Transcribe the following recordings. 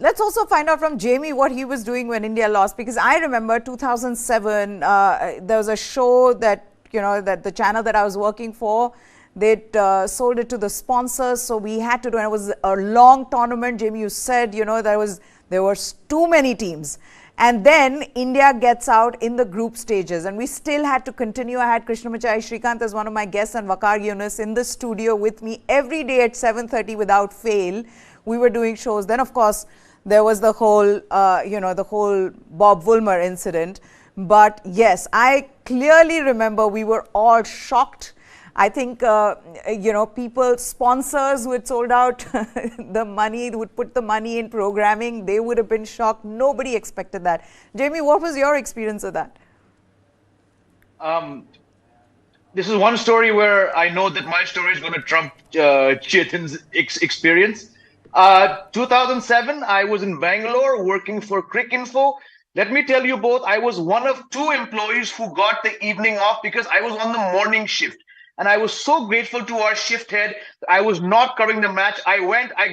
let's also find out from Jamie what he was doing when India lost, because I remember 2007, there was a show that, that the channel that I was working for, they'd sold it to the sponsors, so we had to do, and it was a long tournament. Jamie, you said, there were too many teams. And then India gets out in the group stages, and we still had to continue. I had Krishnamachai Srikanth as one of my guests and Vakar Yunus in the studio with me every day at 7:30 without fail. We were doing shows. Then, of course, there was the whole, the whole Bob Woolmer incident. But yes, I clearly remember we were all shocked. I think, people, sponsors who had sold out the money, who would put the money in programming, they would have been shocked. Nobody expected that. Jamie, what was your experience of that? This is one story where I know that my story is going to trump Chetan's experience. 2007, I was in Bangalore working for Cricinfo. Let me tell you both, I was one of 2 employees who got the evening off because I was on the morning shift. And I was so grateful to our shift head. I was not covering the match. I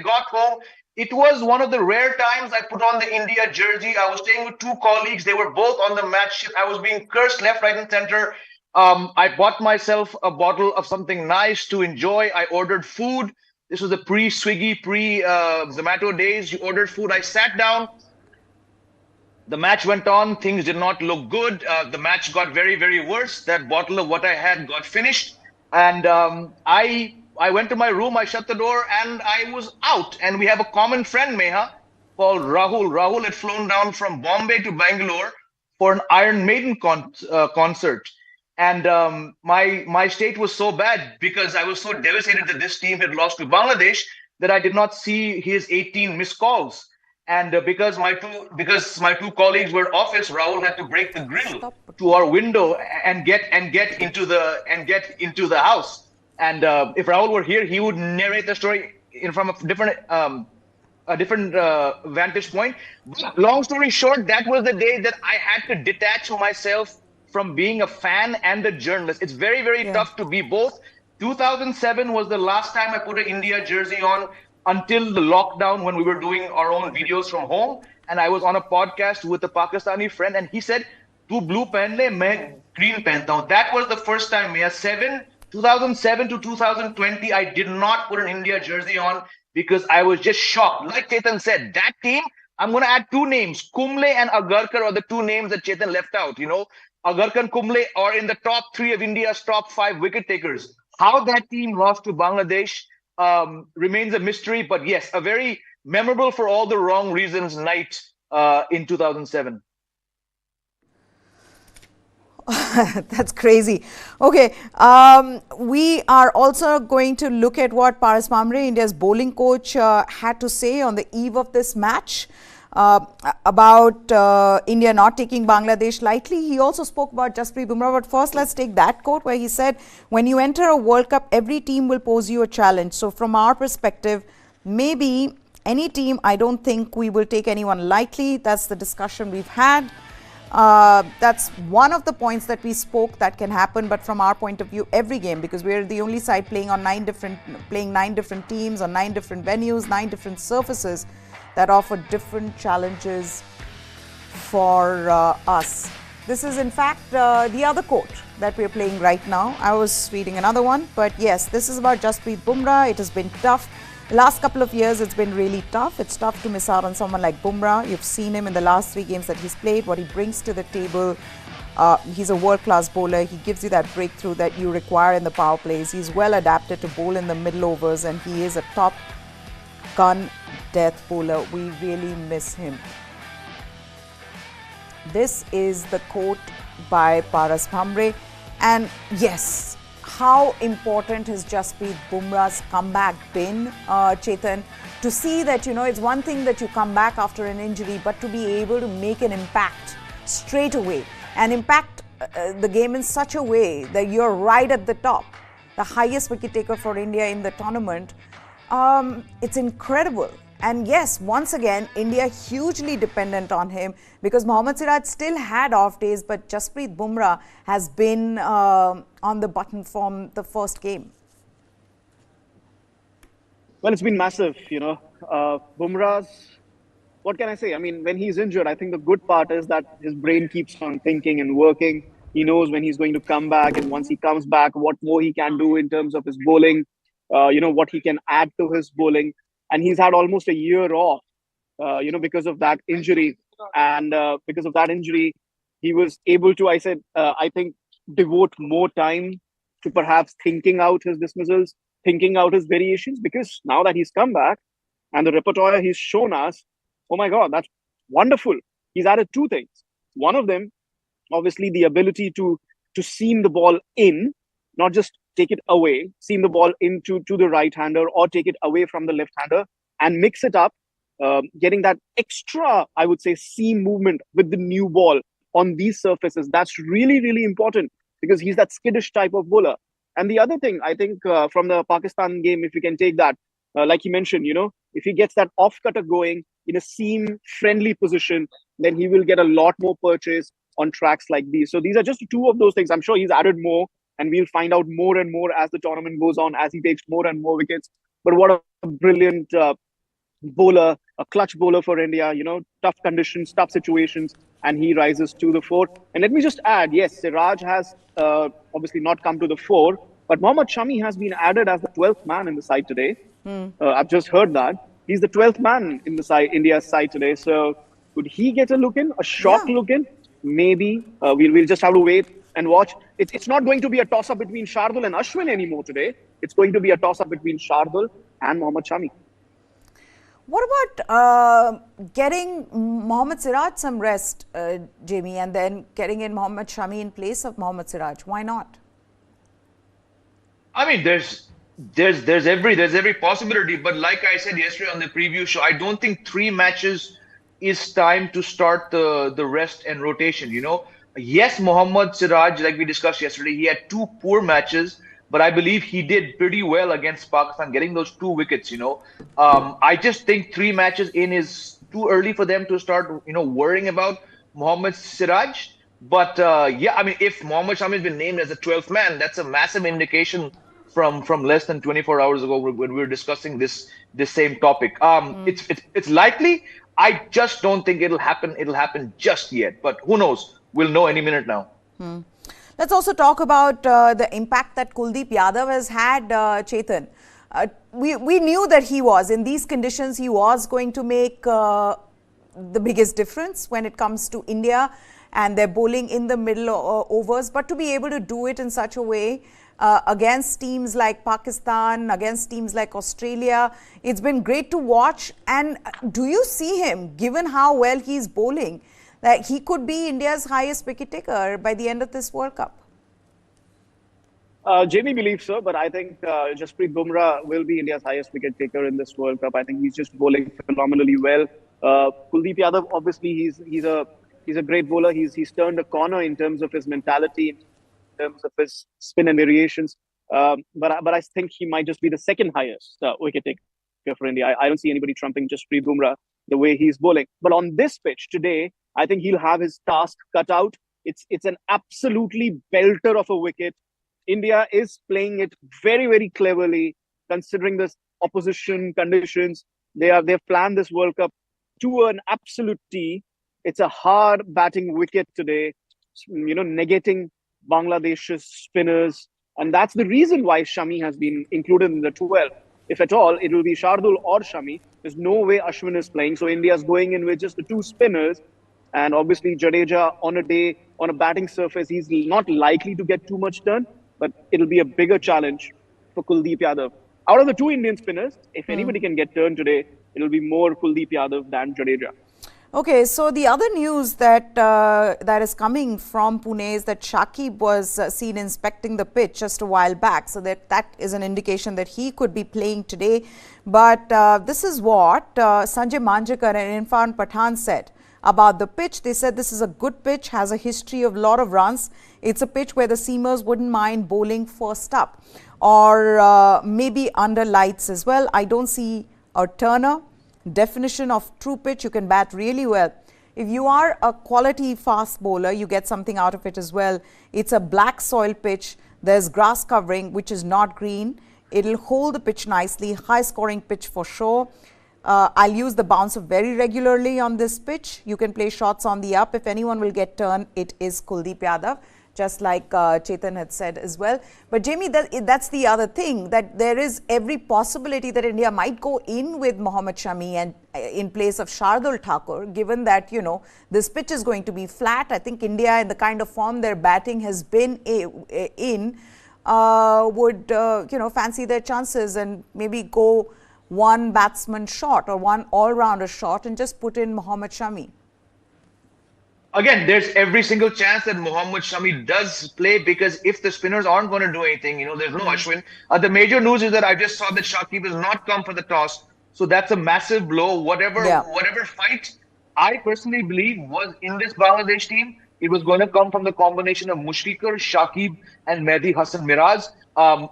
got home. It was one of the rare times I put on the India jersey. I was staying with 2 colleagues. They were both on the match shift. I was being cursed left, right, and center. I bought myself a bottle of something nice to enjoy. I ordered food. This was the pre-Swiggy, pre-Zomato days. You ordered food. I sat down. The match went on. Things did not look good. The match got very, very worse. That bottle of what I had got finished. And I went to my room, I shut the door, and I was out. And we have a common friend, Meha, called Rahul. Rahul had flown down from Bombay to Bangalore for an Iron Maiden concert. And my state was so bad because I was so devastated that this team had lost to Bangladesh that I did not see his 18 missed calls. And because my two colleagues were office, Rahul had to break the grill to our window and get into the house. And if Rahul were here, he would narrate the story from a different vantage point. But long story short, that was the day that I had to detach myself from being a fan and a journalist. It's very, very tough to be both. 2007 was the last time I put an India jersey on, until the lockdown, when we were doing our own videos from home. And I was on a podcast with a Pakistani friend, and he said, "Tu blue pehn le, main green pehanta hu." That was the first time, 2007 to 2020, I did not put an India jersey on because I was just shocked. Like Chetan said, that team, I'm going to add 2 names. Kumble and Agarkar are the 2 names that Chetan left out. Agarkar and Kumble are in the top 3 of India's top 5 wicket takers. How that team lost to Bangladesh remains a mystery, but yes, a very memorable for all the wrong reasons night in 2007. That's crazy. Okay, we are also going to look at what Paras Bhamre, India's bowling coach, had to say on the eve of this match about India not taking Bangladesh lightly. He also spoke about Jasprit Bumrah, but first let's take that quote where he said, "When you enter a World Cup, every team will pose you a challenge. So from our perspective, maybe any team, I don't think we will take anyone lightly." That's the discussion we've had. That's one of the points that we spoke that can happen, but from our point of view, every game, because we're the only side playing on 9 different teams on 9 different venues, 9 different surfaces that offer different challenges for us. This is in fact the other quote that we're playing right now. I was reading another one, but yes, this is about Jasprit Bumrah. It has been tough. The last couple of years, it's been really tough. It's tough to miss out on someone like Bumrah. You've seen him in the last 3 games that he's played, what he brings to the table. He's a world-class bowler. He gives you that breakthrough that you require in the power plays. He's well adapted to bowl in the middle overs, and he is a top gun death bowler. We really miss him. This is the quote by Paras Bhamre. And yes, how important has Jasprit Bumrah's comeback been, Chetan? To see that, it's one thing that you come back after an injury, but to be able to make an impact straight away and impact the game in such a way that you're right at the top, the highest wicket taker for India in the tournament, it's incredible. And yes, once again, India hugely dependent on him because Mohammad Siraj still had off days, but Jasprit Bumrah has been on the button from the first game. Well, it's been massive, Bumrah's what can I say? I mean, when he's injured, I think the good part is that his brain keeps on thinking and working. He knows when he's going to come back, and once he comes back, what more he can do in terms of his bowling, what he can add to his bowling. And he's had almost a year off, because of that injury. And because of that injury, he was able to, I think, devote more time to perhaps thinking out his dismissals, thinking out his variations, because now that he's come back and the repertoire he's shown us, oh my God, that's wonderful. He's added two things. One of them, obviously, the ability to seam the ball in, not just take it away, seam the ball into to the right-hander or take it away from the left-hander and mix it up, getting that extra, I would say, seam movement with the new ball on these surfaces. That's really, really important because he's that skittish type of bowler. And the other thing, I think, from the Pakistan game, if you can take that, like you mentioned, if he gets that off-cutter going in a seam-friendly position, then he will get a lot more purchase on tracks like these. So these are just two of those things. I'm sure he's added more, and we'll find out more and more as the tournament goes on, as he takes more and more wickets. But what a brilliant bowler, a clutch bowler for India, tough conditions, tough situations, and he rises to the fore. And let me just add, yes, Siraj has obviously not come to the fore, but Mohammad Shami has been added as the 12th man in the side today. I've just heard that. He's the 12th man in the side, India's side today. So could he get a look in, a short look in? Maybe. We'll just have to wait and watch. It's not going to be a toss-up between Shardul and Ashwin anymore today. It's going to be a toss-up between Shardul and Mohammad Shami. What about getting Mohammad Siraj some rest, Jamie, and then getting in Mohammad Shami in place of Mohammad Siraj? Why not? I mean, there's every possibility, but like I said yesterday on the preview show, I don't think 3 matches is time to start the rest and rotation. Yes, Mohammad Siraj, like we discussed yesterday, he had 2 poor matches, but I believe he did pretty well against Pakistan, getting those 2 wickets. I just think 3 matches in is too early for them to start, worrying about Mohammad Siraj. But yeah, I mean, if Mohammad Shami has been named as the 12th man, that's a massive indication from less than 24 hours ago when we were discussing this same topic. It's likely. I just don't think it'll happen. It'll happen just yet. But who knows? We'll know any minute now. Let's also talk about the impact that Kuldeep Yadav has had, Chetan. We knew that he was, in these conditions, he was going to make the biggest difference when it comes to India and their bowling in the middle overs. But to be able to do it in such a way against teams like Pakistan, against teams like Australia, it's been great to watch. And do you see him, given how well he's bowling, that he could be India's highest wicket taker by the end of this World Cup? Jamie believes so, but I think Jasprit Bumrah will be India's highest wicket taker in this World Cup. I think he's just bowling phenomenally well. Kuldeep Yadav, obviously, he's a great bowler. He's turned a corner in terms of his mentality, in terms of his spin and variations. But I think he might just be the second highest wicket taker for India. I don't see anybody trumping Jasprit Bumrah the way he's bowling. But on this pitch today, I think he'll have his task cut out. It's an absolutely belter of a wicket. India is playing it very, very cleverly, considering this opposition conditions. They've planned this World Cup to an absolute T. It's a hard batting wicket today, negating Bangladesh's spinners. And that's the reason why Shami has been included in the 12. If at all, it will be Shardul or Shami. There's no way Ashwin is playing. So India's going in with just the 2 spinners. And obviously, Jadeja on a day, on a batting surface, he's not likely to get too much turn. But it'll be a bigger challenge for Kuldeep Yadav. Out of the 2 Indian spinners, if anybody can get turn today, it'll be more Kuldeep Yadav than Jadeja. Okay, so the other news that that is coming from Pune is that Shakib was seen inspecting the pitch just a while back. So that is an indication that he could be playing today. But this is what Sanjay Manjrekar and Irfan Pathan said about the pitch. They said this is a good pitch, has a history of a lot of runs. It's a pitch where the seamers wouldn't mind bowling first up or maybe under lights as well. I don't see a turner. Definition of true pitch, you can bat really well. If you are a quality fast bowler, you get something out of it as well. It's a black soil pitch. There's grass covering, which is not green. It'll hold the pitch nicely. High scoring pitch for sure. I'll use the bouncer very regularly on this pitch. You can play shots on the up. If anyone will get turned, it is Kuldeep Yadav, just like Chetan had said as well. But Jamie, that's the other thing, that there is every possibility that India might go in with Mohammad Shami and in place of Shardul Thakur, given that, you know, this pitch is going to be flat. I think India, in the kind of form their batting has been in, would, you know, fancy their chances and maybe go one batsman shot or one all-rounder shot and just put in Mohammad Shami. Again, there's every single chance that Mohammad Shami does play, because if the spinners aren't going to do anything, you know, there's no Ashwin. The major news is that I just saw that Shakib has not come for the toss. So that's a massive blow. Whatever fight I personally believe was in this Bangladesh team, it was going to come from the combination of Mushfiqur, Shakib and Mehdi Hassan Miraz.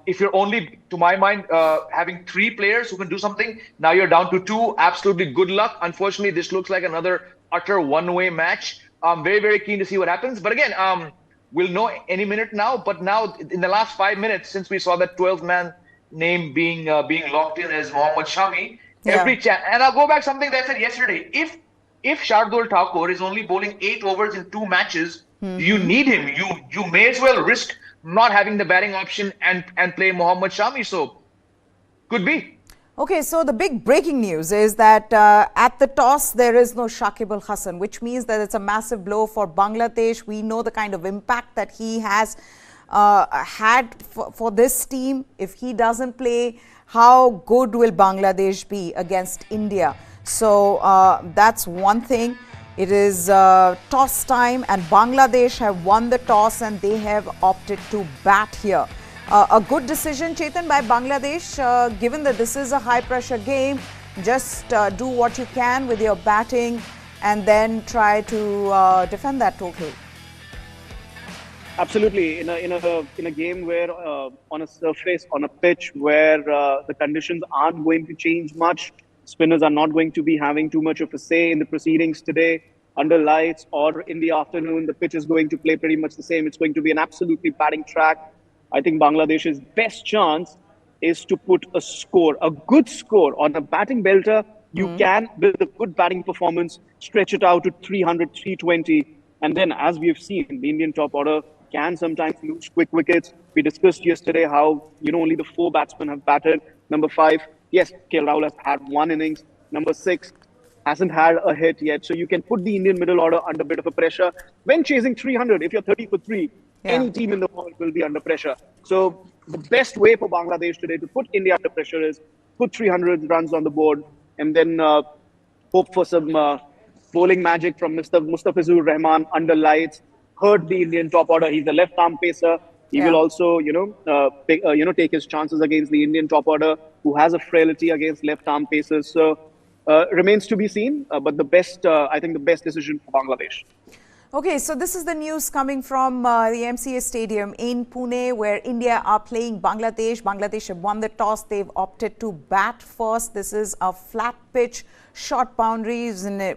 If you're only, to my mind, having 3 players who can do something, now you're down to 2. Absolutely good luck. Unfortunately, this looks like another utter one-way match. I'm very, very keen to see what happens. But again, we'll know any minute now. But now, in the last 5 minutes, since we saw that 12th-man name being locked in as Mohammad Shami, every chance. And I'll go back to something that I said yesterday. If Shardul Thakur is only bowling 8 overs in 2 matches, you need him. You may as well risk not having the batting option and play Mohammad Shami. So, could be. Okay, so the big breaking news is that at the toss, there is no Shakib Al Hasan, which means that it's a massive blow for Bangladesh. We know the kind of impact that he has had for this team. If he doesn't play, how good will Bangladesh be against India? So that's one thing. It is toss time, and Bangladesh have won the toss and they have opted to bat here. A good decision, Chetan, by Bangladesh, given that this is a high-pressure game. Just do what you can with your batting and then try to defend that total. Absolutely. In a game where on a surface, on a pitch where the conditions aren't going to change much, spinners are not going to be having too much of a say in the proceedings today. Under lights or in the afternoon, the pitch is going to play pretty much the same. It's going to be an absolutely batting track. I think Bangladesh's best chance is to put a good score on a batting belter. You can, with a good batting performance, stretch it out to 300, 320. And then, as we have seen, the Indian top order can sometimes lose quick wickets. We discussed yesterday how, you know, only the 4 batsmen have batted. Number 5, yes, KL Rahul has had 1 innings. Number 6 hasn't had a hit yet. So you can put the Indian middle order under a bit of a pressure. When chasing 300, if you're 30 for 3, any team in the world will be under pressure. So the best way for Bangladesh today to put India under pressure is put 300 runs on the board and then hope for some bowling magic from Mr. Mustafizur Rahman under lights. Hurt the Indian top order. He's a left-arm pacer. He will also, take his chances against the Indian top order, who has a frailty against left-arm pacers. So remains to be seen. But I think the best decision for Bangladesh. Okay, so this is the news coming from the MCA Stadium in Pune, where India are playing Bangladesh. Bangladesh have won the toss. They've opted to bat first. This is a flat pitch, short boundaries, and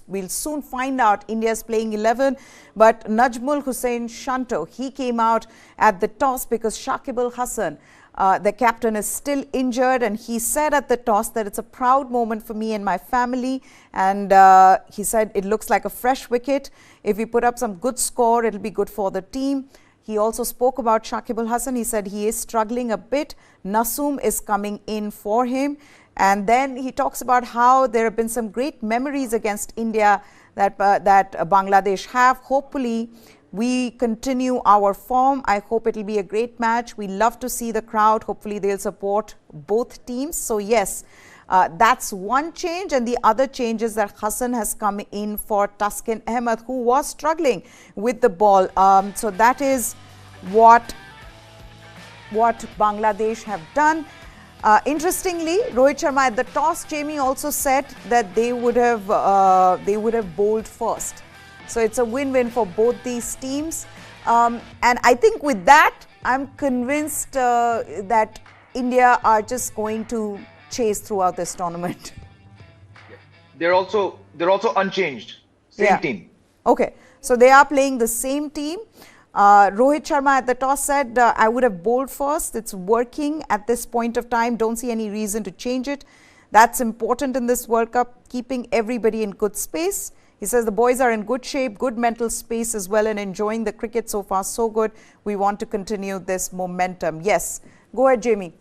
we'll soon find out. India's playing 11, but Najmul Hussain Shanto, he came out at the toss because Shakib Al Hasan, the captain, is still injured, and he said at the toss that it's a proud moment for me and my family, and he said it looks like a fresh wicket. If we put up some good score, it'll be good for the team. He also spoke about Shakib Al Hasan. He said he is struggling a bit. Nasoom is coming in for him. And then he talks about how there have been some great memories against India that Bangladesh have. Hopefully, we continue our form. I hope it'll be a great match. We love to see the crowd. Hopefully, they'll support both teams. So, yes, that's one change. And the other change is that Hassan has come in for Taskin Ahmed, who was struggling with the ball. So, that is what Bangladesh have done. Interestingly, Rohit Sharma at the toss, Jamie also said that they would have bowled first. So it's a win-win for both these teams. And I think with that, I'm convinced that India are just going to chase throughout this tournament. They're also unchanged. Same team. Okay, so they are playing the same team. Rohit Sharma at the toss said, I would have bowled first. It's working at this point of time. Don't see any reason to change it. That's important in this World Cup, keeping everybody in good space. He says the boys are in good shape, good mental space as well, and enjoying the cricket so far. So good. We want to continue this momentum. Yes. Go ahead, Jamie.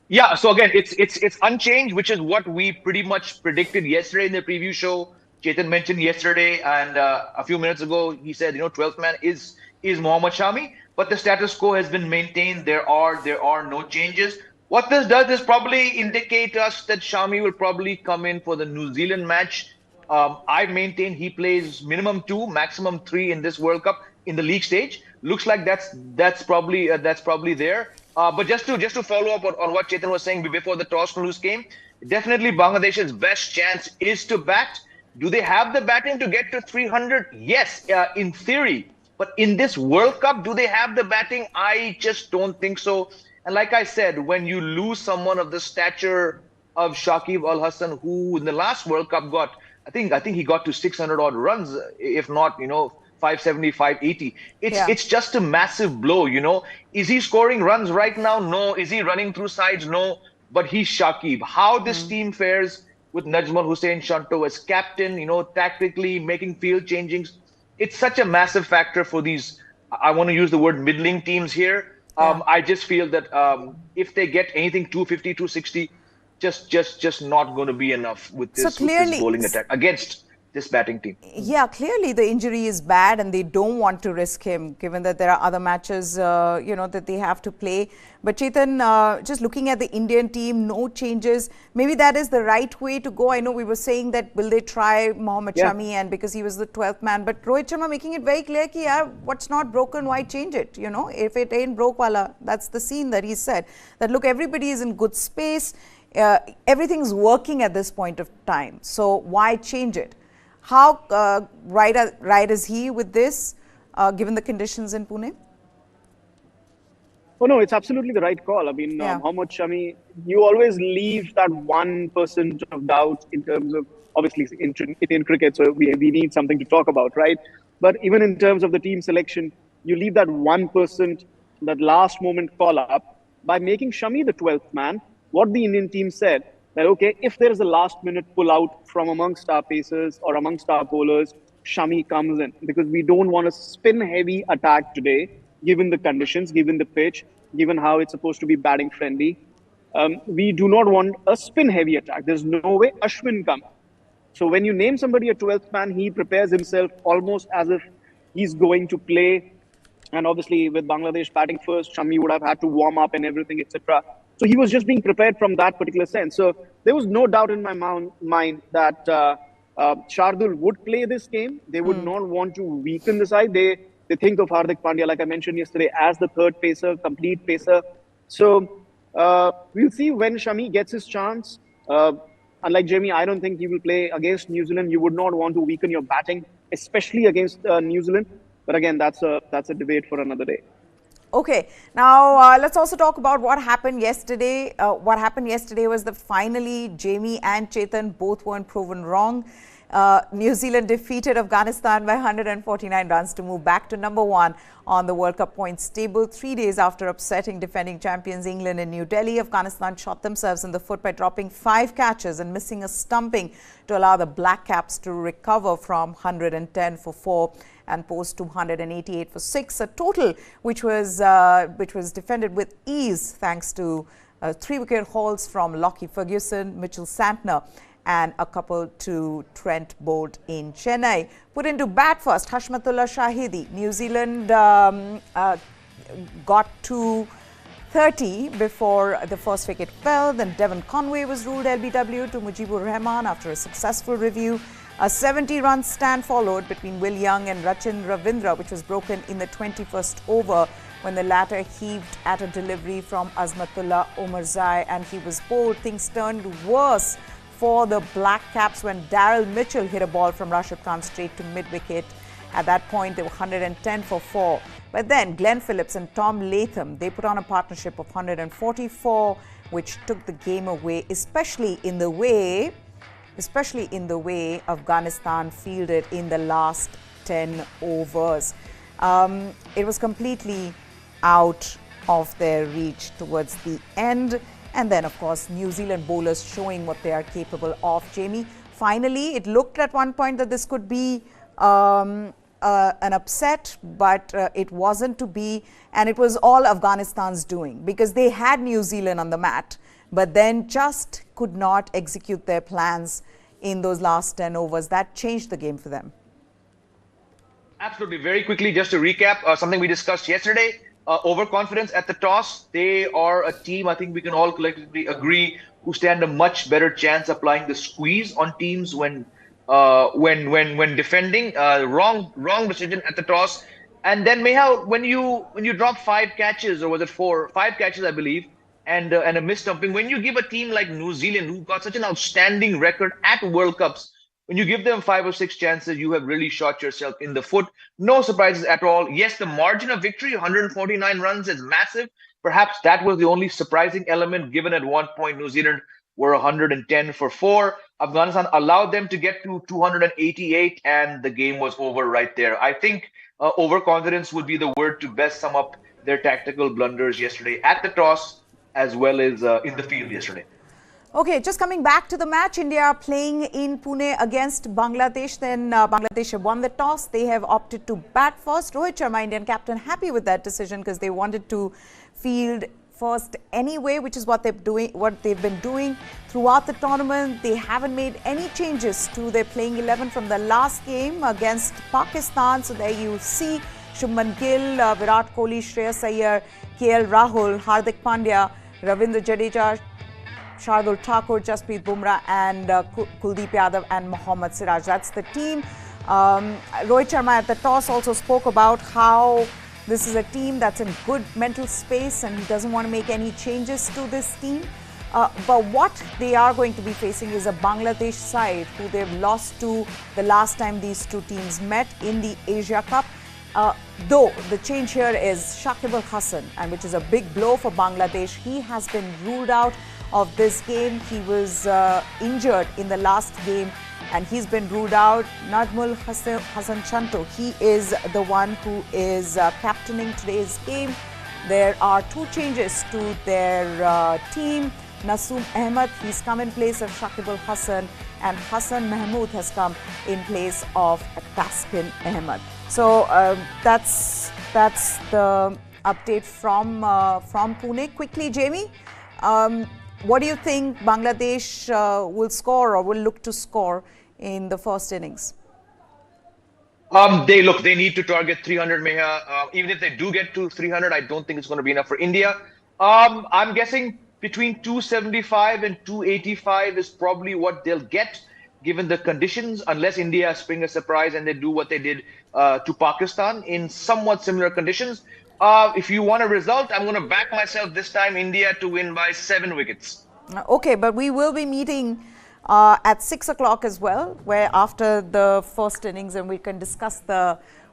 Yeah, so again, it's unchanged, which is what we pretty much predicted yesterday in the preview show. Chetan mentioned yesterday, and a few minutes ago, he said, 12th man is Mohammad Shami, but the status quo has been maintained. There are no changes. What this does is probably indicate us that Shami will probably come in for the New Zealand match. I maintain he plays minimum two, maximum three in this World Cup in the league stage. Looks like that's probably there. But just to follow up on what Chetan was saying before the toss and lose game, definitely Bangladesh's best chance is to bat. Do they have the batting to get to 300? Yes, in theory. But in this World Cup, do they have the batting? I just don't think so. And like I said, when you lose someone of the stature of Shakib Al Hasan, who in the last World Cup I think he got to 600 odd runs, if not, 570, 580. It's just a massive blow, Is he scoring runs right now? No. Is he running through sides? No. But he's Shakib. How this team fares with Najmal Hussain Shanto as captain, tactically making field changings, it's such a massive factor for these, I want to use the word middling teams here. I just feel that if they get anything 250, 260, just not going to be enough with this bowling attack against this batting team. Yeah, clearly the injury is bad and they don't want to risk him, given that there are other matches, that they have to play. But Chetan, just looking at the Indian team, no changes. Maybe that is the right way to go. I know we were saying that will they try Mohammad Shami, and because he was the 12th man. But Rohit Sharma making it very clear that what's not broken, why change it? If it ain't broke, wala. That's the scene that he said. That look, everybody is in good space. Everything's working at this point of time. So why change it? How right is he with this, given the conditions in Pune? Oh, no, it's absolutely the right call. I mean, Mohammad Shami, you always leave that 1% of doubt in terms of, obviously, Indian cricket, so we need something to talk about, right? But even in terms of the team selection, you leave that 1%, that last moment call up, by making Shami the 12th man. What the Indian team said, that, okay, if there is a last minute pull out from amongst our pacers or amongst our bowlers, Shami comes in, because we don't want a spin heavy attack today, given the conditions, given the pitch, given how it's supposed to be batting friendly. We do not want a spin heavy attack. There's no way Ashwin comes. So when you name somebody a 12th man, he prepares himself almost as if he's going to play. And obviously with Bangladesh batting first, Shami would have had to warm up and everything, etc. So he was just being prepared from that particular sense. So there was no doubt in my mind that Shardul would play this game. They would not want to weaken the side. They think of Hardik Pandya, like I mentioned yesterday, as the third pacer, complete pacer. So we'll see when Shami gets his chance. Unlike Jamie, I don't think he will play against New Zealand. You would not want to weaken your batting, especially against New Zealand. But again, that's a debate for another day. Okay, now let's also talk about what happened yesterday. What happened yesterday was that finally Jamie and Chetan both weren't proven wrong. New Zealand defeated Afghanistan by 149 runs to move back to number 1 on the World Cup points table. 3 days after upsetting defending champions England in New Delhi, Afghanistan shot themselves in the foot by dropping 5 catches and missing a stumping to allow the Black Caps to recover from 110 for 4 and post 288 for 6, a total which was defended with ease thanks to 3-wicket hauls from Lockie Ferguson, Mitchell Santner, and a couple to Trent Bolt in Chennai. Put into bat first, Hashmatullah Shahidi. New Zealand got to 30 before the first wicket fell. Then Devon Conway was ruled LBW to Mujibur Rahman after a successful review. A 70-run stand followed between Will Young and Rachin Ravindra, which was broken in the 21st over when the latter heaved at a delivery from Azmatullah Omarzai and he was bowled. Things turned worse for the Black Caps when Daryl Mitchell hit a ball from Rashid Khan straight to mid-wicket. At that point, they were 110 for 4. But then Glenn Phillips and Tom Latham, they put on a partnership of 144, which took the game away, especially in the way Afghanistan fielded in the last 10 overs. It was completely out of their reach towards the end. And then, of course, New Zealand bowlers showing what they are capable of. Jamie, finally, it looked at one point that this could be an upset, but it wasn't to be. And it was all Afghanistan's doing because they had New Zealand on the mat, but then just could not execute their plans in those last 10 overs. That changed the game for them. Absolutely. Very quickly, just to recap, something we discussed yesterday, overconfidence at the toss. They are a team, I think we can all collectively agree, who stand a much better chance applying the squeeze on teams when defending. Wrong decision at the toss. And then Meha, when you drop 5 catches, or was it 4? 5 catches, I believe, and a missed stumping. When you give a team like New Zealand, who got such an outstanding record at World Cups, when you give them 5 or 6 chances, you have really shot yourself in the foot. No surprises at all. Yes, the margin of victory, 149 runs, is massive. Perhaps that was the only surprising element, given at one point New Zealand were 110 for 4. Afghanistan allowed them to get to 288, and the game was over right there. I think overconfidence would be the word to best sum up their tactical blunders yesterday at the toss, as well as in the field yesterday. Okay, just coming back to the match, India playing in Pune against Bangladesh. Then Bangladesh have won the toss. They have opted to bat first. Rohit Sharma, Indian captain, happy with that decision because they wanted to field first anyway, which is what they've been doing throughout the tournament. They haven't made any changes to their playing 11 from the last game against Pakistan. So there you see Shubman Gill, Virat Kohli, Shreyas Iyer, KL Rahul, Hardik Pandya, Ravindra Jadeja, Shardul Thakur, Jasprit Bumrah, and Kuldeep Yadav and Mohammad Siraj. That's the team. Rohit Sharma at the toss also spoke about how this is a team that's in good mental space and he doesn't want to make any changes to this team. But what they are going to be facing is a Bangladesh side who they've lost to the last time these two teams met in the Asia Cup. Though the change here is Shakib Al Hasan, and which is a big blow for Bangladesh. He has been ruled out of this game. He was injured in the last game and he's been ruled out. Najmul Hasan Chanto, he is the one who is captaining today's game. There are 2 changes to their team. Nasoom Ahmed, he's come in place of Shakib Al Hasan, and Hassan Mahmood has come in place of Taskin Ahmed. So that's the update from Pune. Quickly, Jamie, what do you think Bangladesh will score or will look to score in the first innings? They need to target 300, Meha. Even if they do get to 300, I don't think it's going to be enough for India. I'm guessing between 275 and 285 is probably what they'll get, given the conditions, unless India spring a surprise and they do what they did to Pakistan in somewhat similar conditions. If you want a result, I'm going to back myself this time, India to win by 7 wickets. Okay, but we will be meeting at 6 o'clock as well, where after the first innings, and we can discuss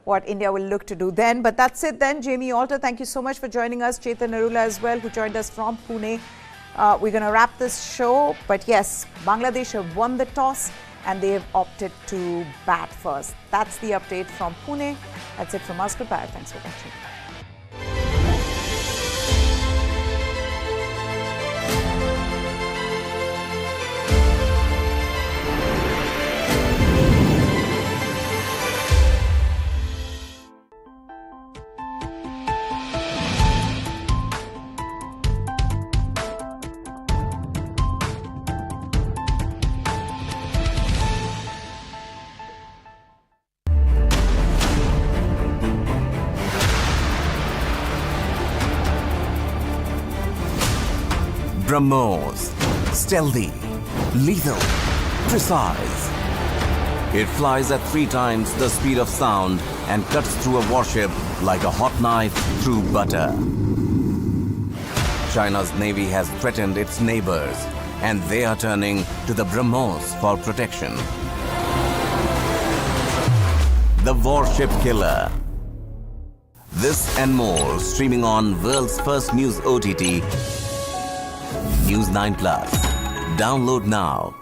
what India will look to do then. But that's it then. Jamie Alter, thank you so much for joining us. Chetan Narula as well, who joined us from Pune. We're going to wrap this show. But yes, Bangladesh have won the toss and they have opted to bat first. That's the update from Pune. That's it from us. Goodbye. Thanks for watching. BrahMos. Stealthy, lethal, precise. It flies at 3 times the speed of sound and cuts through a warship like a hot knife through butter. China's navy has threatened its neighbors, and they are turning to the BrahMos for protection. The Warship Killer. This and more streaming on world's first news OTT, News 9 Plus. Download now.